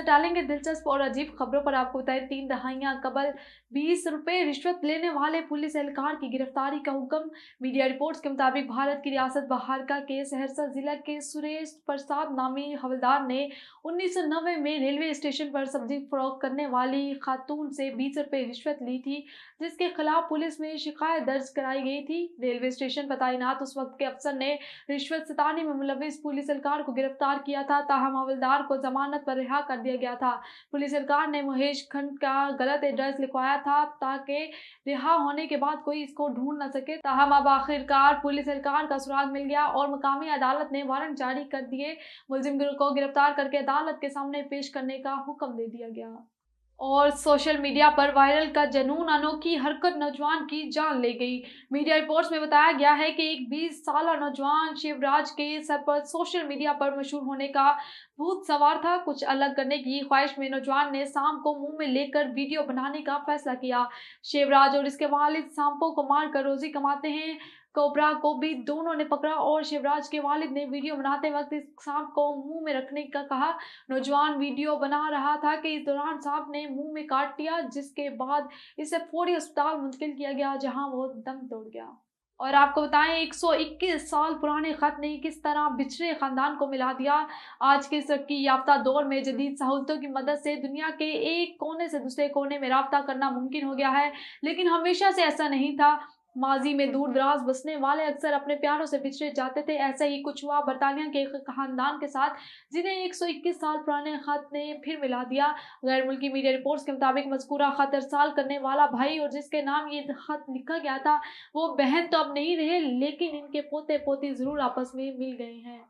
डालेंगे दिलचस्प और अजीब खबरों पर। आपको बताएं, 3 दहाइयां कबल 20 रुपए रिश्वत लेने वाले पुलिस एहलकार की गिरफ्तारी का हुक्म। मीडिया रिपोर्ट्स के मुताबिक भारत की रियासत बहारका के सहरसा जिला के सुरेश प्रसाद नामी हवलदार ने 1990 में रेलवे स्टेशन पर सब्जी फरोख्त करने वाली खातून से 20 रुपए रिश्वत ली थी, जिसके खिलाफ पुलिस में शिकायत दर्ज कराई गई थी। रेलवे स्टेशन पर तैनात उस वक्त के अफसर ने रिश्वत सताने में मुलविस पुलिस एहलकार को गिरफ्तार किया था, ताहम हवलदार को जमानत पर रिहा कर दिया गया था। पुलिस एहलकार ने महेश खंड का गलत एड्रेस लिखवाया था ताकि रिहा होने के बाद कोई इसको ढूंढ न सके। ताहम अब आखिरकार पुलिस एहलकार का सुराग मिल गया और मकामी अदालत ने वारंट जारी कर दिए। मुलजिम को गिरफ्तार करके अदालत के सामने पेश करने का हुक्म दे दिया गया। और सोशल मीडिया पर वायरल का जनून, अनोखी हरकत नौजवान की जान ले गई। मीडिया रिपोर्ट्स में बताया गया है कि एक 20 साल नौजवान शिवराज के सर पर सोशल मीडिया पर मशहूर होने का भूत सवार था। कुछ अलग करने की ख्वाहिश में नौजवान ने सांप को मुंह में लेकर वीडियो बनाने का फैसला किया। शिवराज और इसके वालिद सांपों को मारकर रोजी कमाते हैं। कोबरा को भी दोनों ने पकड़ा और शिवराज के वालिद ने वीडियो बनाते वक्त इस सांप को मुंह में रखने का कहा। नौजवान वीडियो बना रहा था कि इस दौरान सांप ने मुंह में काट लिया, जिसके बाद इसे फौरी अस्पताल मुंतकिल किया गया, जहां वो दम तोड़ गया। और आपको बताएं, 121 साल पुराने खत ने किस तरह बिछड़े खानदान को मिला दिया। आज के इस तरक्की याफ्ता दौर में जदीद सहूलतों की मदद से दुनिया के एक कोने से दूसरे कोने में राब्ता करना मुमकिन हो गया है, लेकिन हमेशा से ऐसा नहीं था। माजी में दूर दराज बसने वाले अक्सर अपने प्यारों से बिछड़े जाते थे। ऐसा ही कुछ हुआ बरतानिया के एक खानदान के साथ, जिन्हें 121 साल पुराने खत ने फिर मिला दिया। गैर मुल्की मीडिया रिपोर्ट्स के मुताबिक मज़कूरा खत इरसाल करने वाला भाई और जिसके नाम ये खत लिखा गया था, वो बहन तो अब नहीं रहे, लेकिन इनके पोते पोती जरूर आपस में मिल गए हैं।